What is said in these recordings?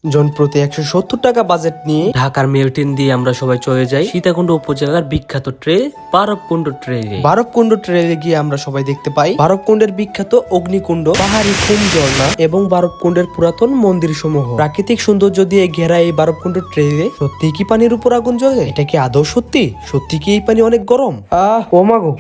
জন প্রতি 170 টাকা বাজেট নিয়ে ঢাকার মেল ট্রেন দিয়ে আমরা সবাই চলে যাই সীতাকুণ্ড উপজেলার বিখ্যাত ট্রেন বারবকুণ্ড ট্রেনে। বারবকুণ্ড ট্রেনে গিয়ে আমরা সবাই দেখতে পাই বারবকুণ্ডের বিখ্যাত অগ্নিকুণ্ড, পাহাড়ি খুম ঝর্ণা এবং বারবকুণ্ডের পুরাতন মন্দির সমূহ। প্রাকৃতিক সৌন্দর্য দিয়ে ঘেরা এই বারবকুণ্ড ট্রেনে সত্যি কি পানির উপর আগুন জ্বলে? এটা কি আদৌ সত্যি? সত্যি কি এই পানি অনেক গরম? ও মাগো।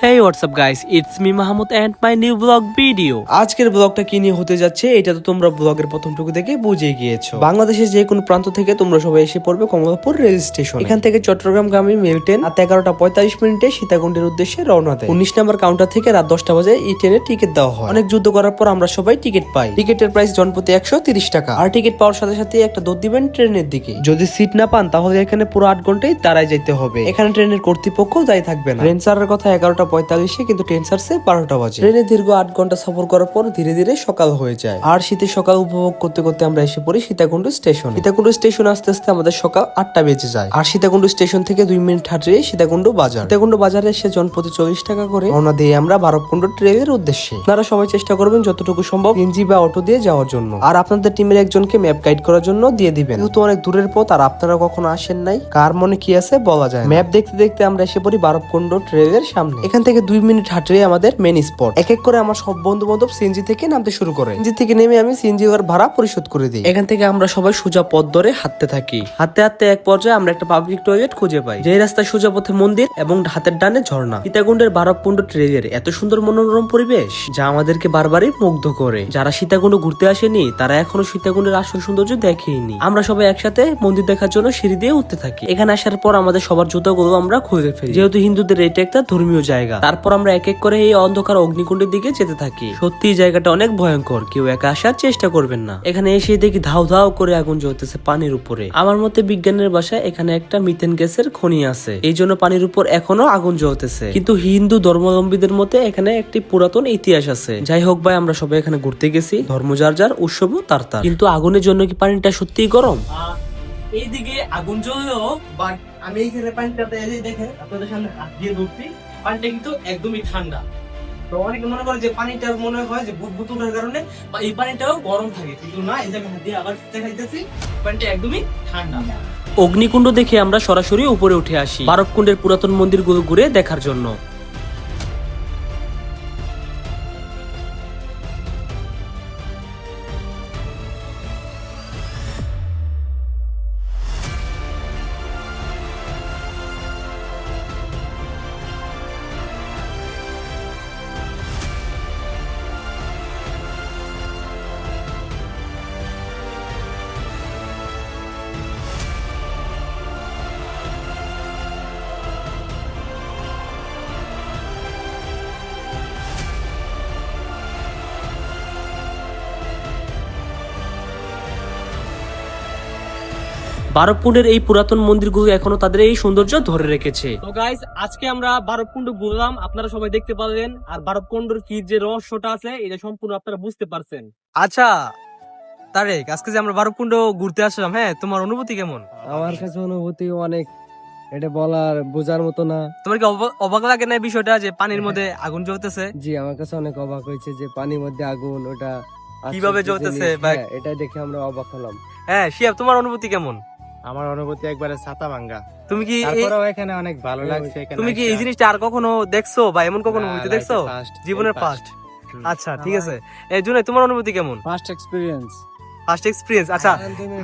Hey, what's up guys? It's me Mahmoud and my new vlog video. আজকের ব্লগটা কি নিয়ে হতে যাচ্ছে এটা তো তোমরা ব্লগের প্রথমটুকু দেখে বুঝে গিয়েছো। বাংলাদেশের যে কোনো প্রান্ত থেকে তোমরা সবাই এসে পড়বে কমলাপুর রেল স্টেশন। এখান থেকে চট্টগ্রামগামী মেল ট্রেন রাত 11:45 সীতাকুণ্ডের উদ্দেশ্যে রওনা দেয়। 19 নম্বর কাউন্টার থেকে রাত 10টা বাজে এই ট্রেনের টিকিট দেওয়া হয়। অনেক যুদ্ধ করার পর আমরা সবাই টিকিট পাই। টিকিটের প্রাইস জনপ্রতি 130 টাকা। আর টিকিট পাওয়ার সাথে সাথে একটা দৌড় দিবেন ট্রেনের দিকে। যদি সিট না পান তাহলে এখানে পুরো 8 ঘন্টায় দাঁড়ায় যেতে হবে। এখানে ট্রেনের কর্তৃপক্ষ দায়ী থাকবে না। ট্রেন ছাড়ার কথা 11:45 কিন্তু ট্রেন ছাড়ছে 12টা বাজে। ট্রেনে দীর্ঘ 8 ঘন্টা সফর করার পর ধীরে ধীরে সকাল হয়ে যায়। আর শীতের সকাল উপভোগ করতে করতে আমরা এসে পড়ি সীতাকুণ্ড স্টেশন। সীতাকুণ্ড স্টেশন আস্তে আস্তে আমাদের সকাল 8টা বেজে যায়। আর সীতাকুণ্ড স্টেশন থেকে 2 মিনিট হাঁটলে সীতাকুণ্ড বাজার। সীতাকুণ্ড বাজারে এসে জনপ্রতি 40 টাকা করে রওনা দিয়ে আমরা বারবকুণ্ড ট্রেনের উদ্দেশ্যে। আপনারা সবাই চেষ্টা করবেন যতটুকু সম্ভব এনজি বা অটো দিয়ে যাওয়ার জন্য। আর আপনাদের টিমের একজনকে ম্যাপ গাইড করার জন্য দিয়ে দিবেন। যেহেতু অনেক দূরের পথ আর আপনারা কখনো আসেন নাই, কার মনে কি আছে বলা যায়। ম্যাপ দেখতে দেখতে আমরা এসে পড়ি বারবকুণ্ড ট্রেনের সামনে। এখান থেকে 2 মিনিট হাঁটলে আমাদের মেন স্পট। এক এক করে আমার সব বন্ধু বান্ধব সিএনজি থেকে নামতে শুরু করে। সিএনজি থেকে নেমে আমি সিএনজি এর ভাড়া পরিশোধ করে দিই। এখান থেকে আমরা সবাই সোজা পথ ধরে হাঁটতে থাকি। হাঁটতে হাঁটতে এক পর্যায়ে আমরা একটা পাবলিক টয়লেট খুঁজে পাই। যে রাস্তায় সোজা পথে মন্দির এবং হাতের ডানে ঝর্ণা। সীতাকুণ্ডের বারবকুণ্ড ট্রেনের এত সুন্দর মনোরম পরিবেশ যা আমাদেরকে বারবারই মুগ্ধ করে। যারা সীতাকুণ্ড ঘুরতে আসেনি তারা এখনো সীতাকুণ্ডের আসল সৌন্দর্য দেখেইনি। আমরা সবাই একসাথে মন্দির দেখার জন্য সিঁড়ি দিয়ে উঠতে থাকি। এখানে আসার পর আমাদের সবার জুতাগুলো আমরা খুঁজে ফেলি, যেহেতু হিন্দুদের এটা একটা ধর্মীয় জায়গা। তারপর আমরা এক এক করে এই অন্ধকার অগ্নিকুণ্ডের দিকে যেতে থাকি। সত্যি জায়গাটা অনেক ভয়ঙ্কর, কেউ একা আসার চেষ্টা করবেন না। এখানে এসে দেখি ধাউ ধাউ করে আগুন জ্বলতেছে পানির উপরে। আমার মতে বিজ্ঞানের ভাষায় এখানে একটা মিথেন গ্যাসের খনি আছে, এই জন্য পানির উপর এখনো আগুন জ্বলতেছে। কিন্তু হিন্দু ধর্মাবলম্বীদের মতে এখানে একটি পুরাতন ইতিহাস আছে। যাই হোক ভাই, আমরা সবাই এখানে ঘুরতে গেছি, ধর্ম যার যার, উৎসব তার তার। কিন্তু আগুনের জন্য কি পানিটা সত্যিই গরম? এইদিকে আগুন জ্বললেও বাট আমি এইখানে পানিটাতে দেখে আপনাদের সামনে হাত দিয়ে ধরছি, পানিটা কিন্তু একদমই ঠান্ডা। তো অনেকে মনে করে যে পানিটা মনে হয় যে বুদবুদ ওঠার কারণে এই পানিটাও গরম থাকে, কিন্তু না, এই যে আমি হাত দিয়ে আবার দেখাইতেছি, পানিটা একদমই ঠান্ডা। অগ্নিকুণ্ড দেখে আমরা সরাসরি উপরে উঠে আসি বারবকুণ্ডের পুরাতন মন্দিরগুলো ঘুরে দেখার জন্য। বারবকুণ্ডের এই পুরাতন মন্দিরগুলো এখনো তাদের এই সৌন্দর্য ধরে রেখেছে। তো গাইস, আজকে আমরা বারবকুণ্ড ঘুরলাম, আপনারা সবাই দেখতে পারলেন। আর বারবকুণ্ডের কি যে রহস্যটা আছে এটা সম্পূর্ণ আপনারা বুঝতে পারছেন। আচ্ছা তারেক, আজকে যে আমরা বারবকুণ্ড ঘুরতে আসলাম, হ্যাঁ, তোমার অনুভূতি কেমন? আমার কাছে অনুভূতি অনেক, এটা বলার বোঝার মতো না। তোমার কি অবাক লাগে না বিষয়টা যে পানির মধ্যে আগুন জ্বলতেছে? জি, আমার কাছে অনেক অবাক হয়েছে যে পানির মধ্যে আগুন, ওটা কিভাবে জ্বলতেছে, এটা দেখে আমরা অবাক হলাম। হ্যাঁ শিয়াব, তোমার অনুভূতি কেমন? আমার অনুভূতি একবারে ছাতা ভাঙ্গা। তুমি কি তারপরেও এখানে অনেক ভালো লাগছে। তুমি কি এই জিনিসটা আর কখনো দেখছো বা এমন কখনো হইতে দেখছো? জীবনের ফার্স্ট। আচ্ছা ঠিক আছে, এই জন্য তোমার অনুভূতি কেমন? First experience. First experience. আচ্ছা,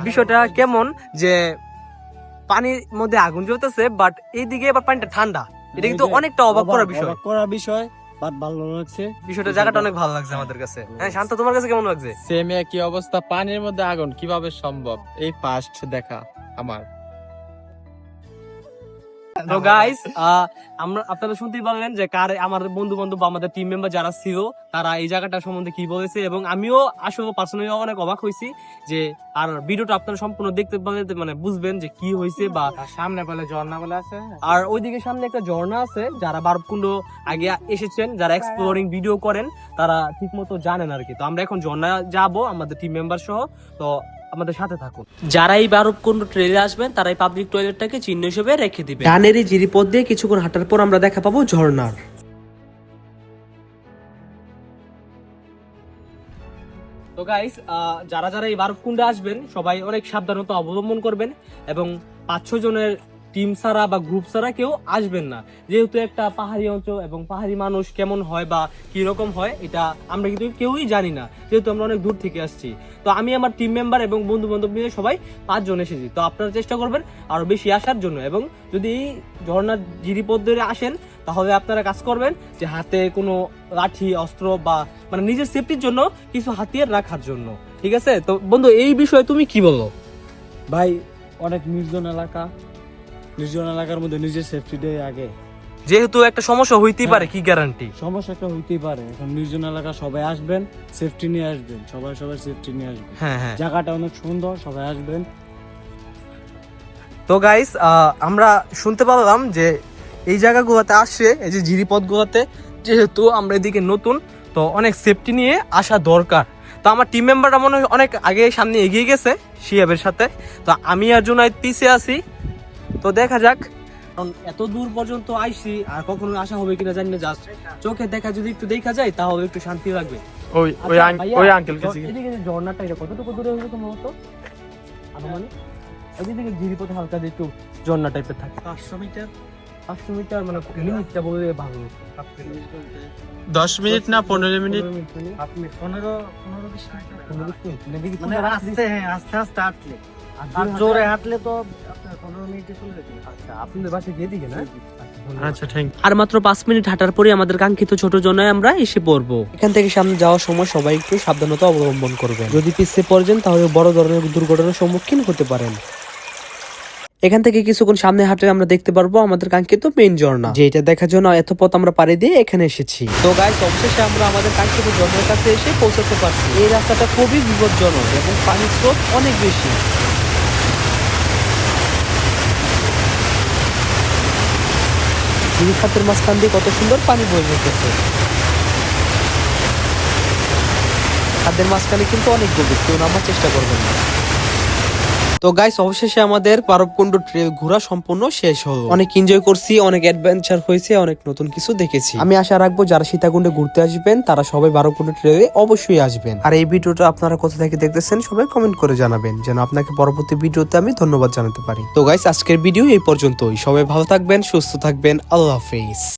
বিষয়টা কেমন যে পানির মধ্যে আগুন জ্বলতেছে বাট এইদিকে আবার পানিটা ঠান্ডা, এটা কিন্তু অনেকটা অবাক করার বিষয়। অবাক করার বিষয়, বাট ভালো লাগছে বিষয়টা, জায়গাটা অনেক ভালো লাগছে আমাদের কাছে। হ্যাঁ শান্ত, তোমার কাছে কেমন লাগছে? সেম একই অবস্থা, পানির মধ্যে আগুন কিভাবে সম্ভব, এই ফার্স্ট দেখা আমার। তো গাইস, আমরা আপনারা শুনতেই পারলেন যে কার আমাদের বন্ধু বান্ধব বা আমাদের টিম মেম্বার যারা ছিল তারা এই জায়গাটা সম্বন্ধে কি বলেছে, এবং আমিও আসলে পার্সোনালি অনেক অবাক হয়েছি যে, আর ভিডিওটা আপনারা সম্পূর্ণ দেখতে পারলে মানে বুঝবেন যে কি হয়েছে। বা সামনে বলে ঝর্ণা বলে আছে, আর ওইদিকে সামনে একটা ঝর্ণা আছে, যারা বারবকুণ্ড আগে এসেছেন, যারা এক্সপ্লোরিং ভিডিও করেন তারা ঠিক মতো জানেন আর কি। তো আমরা এখন ঝর্ণা যাবো আমাদের টিম মেম্বার সহ, তো আমাদের সাথে থাকুন। যারা এই বারবকুণ্ড ট্রেলে আসবেন তারা এই পাবলিক টয়লেটটাকে চিহ্ন হিসেবে রেখে দিবেন। ডানের এই জিরিপথ দিয়ে কিছুক্ষণ হাঁটার পর আমরা দেখা পাবো ঝর্ণার। তো গাইস যারা যারা এই বারবকুণ্ডে আসবেন সবাই অনেক সাবধানতা অবলম্বন করবেন এবং 5-6 জনের টিম ছাড়া বা গ্রুপ ছাড়া কেউ আসবেন না, যেহেতু একটা পাহাড়ি অঞ্চল এবং পাহাড়ি মানুষ কেমন হয় বা কি রকম হয় এটা আমরা কিন্তু কেউই জানি না, যেহেতু আমরা অনেক দূর থেকে আসছি। তো আমি আমার টিম মেম্বার এবং বন্ধু বান্ধব নিয়ে সবাই 5 জন এসেছি। তো আপনারা চেষ্টা করবেন আরো বেশি আসার জন্য, এবং যদি এই ঝর্ণার জিরিপথ ধরে আসেন তাহলে আপনারা কাজ করবেন যে হাতে কোনো লাঠি অস্ত্র বা মানে নিজের সেফটির জন্য কিছু হাতিয়ার রাখার জন্য, ঠিক আছে? তো বন্ধু এই বিষয়ে তুমি কি বলো? ভাই অনেক নির্জন এলাকার মধ্যে নিজের সেফটিটাই আগে। যেহেতু একটা সমস্যা হইতেই পারে, কি গ্যারান্টি? সমস্যা একটা হইতেই পারে। এখন নির্জন এলাকা সবাই আসবেন, সেফটি নিয়ে আসবেন, সবাই সেফটি নিয়ে আসবেন। হ্যাঁ হ্যাঁ। জায়গাটা অনেক সুন্দর, সবাই আসবেন। তো গাইস আমরা শুনতে পারলাম যে এই জায়গাগুলোতে আসছে, এই যে জিরিপথগুলোতে, যেহেতু আমরা এদিকে নতুন, তো অনেক সেফটি নিয়ে আসা দরকার। তো আমার টিম মেম্বাররা মনে হয় অনেক আগে সামনে এগিয়ে গেছে শিয়াবের সাথে, তো আমি আর জুনাইদ পিছিয়ে আছি। তো দেখা যাক, কারণ এত দূর পর্যন্ত আইছি আর কখনো আসা হবে কিনা জানি না, জাস্ট চোখে দেখা যদি একটু দেখা যায় তাহলে একটু শান্তি লাগবে। ওই আঙ্কেল এদিকে যে ঝর্ণাটা এটা কতটুকু দূরে হবে তোমার মতো? আনুমানিক এদিকে জিরিপথে হালকা যে একটু ঝর্ণা টাইপের থাকে। 500 মিটার মানে মিনিটটা বলে ভালো হতো। 10 মিনিট না 15 মিনিট? আপনি 15-20 মিনিট মানে আস্তে আস্তে হাঁটলে, আর জোরে হাঁটলে তো আপনার 15 মিনিটে চলে যেতে। আচ্ছা, আপনাদের বাসা গিয়ে দিকে না? আচ্ছা থ্যাংক আর মাত্র 5 মিনিট হাঁটার পরে আমাদের কাঙ্ক্ষিত ছোট জনায় আমরা এসে পড়বো। এখান থেকে সামনে যাওয়ার সময় সবাই একটু সাবধানতা অবলম্বন করবেন, যদি পিছিয়ে পড়ে যান তাহলে বড় ধরনের দুর্ঘটনার সম্মুখীন হতে পারেন। এখান থেকে কিছুক্ষণ সামনে হাঁটলে আমরা দেখতে পারবো আমাদের কাঙ্ক্ষিত মেইন ঝর্ণা, যেটা দেখার জন্য এত পথ আমরা পাড়ি দিয়ে এখানে এসেছি। তো গাইস অবশেষে আমরা আমাদের কাঙ্ক্ষিত ঝর্ণার কাছে এসে পৌঁছাতে পারছি। এই রাস্তাটা খুবই বিপজ্জনক এবং পানির স্রোত অনেক বেশি। খাতের মাঝখান দিয়ে কত সুন্দর পানি বয়ে যেতেছে। খাদের মাঝখানে কিন্তু অনেক গভীর, কেউ নামার চেষ্টা করবেন না। তো গাইস অবশেষে আমাদের বারবকুণ্ড ট্রেল ঘোরা সম্পূর্ণ শেষ হলো। অনেক এনজয় করছি, অনেক অ্যাডভেঞ্চার হয়েছে, অনেক নতুন কিছু দেখেছি। আমি আশা রাখবো যারা সীতাকুণ্ডে ঘুরতে আসবেন তারা সবাই বারবকুণ্ড ট্রেলে অবশ্যই আসবেন। আর এই ভিডিওটা আপনারা কোথা থেকে দেখতেছেন সবাই কমেন্ট করে জানাবেন, যেন আপনাকে পরবর্তী ভিডিওতে আমি ধন্যবাদ জানাতে পারি। তো গাইস আজকের ভিডিও এই পর্যন্তই। সবাই ভালো থাকবেন, সুস্থ থাকবেন, আল্লাহ হাফেজ।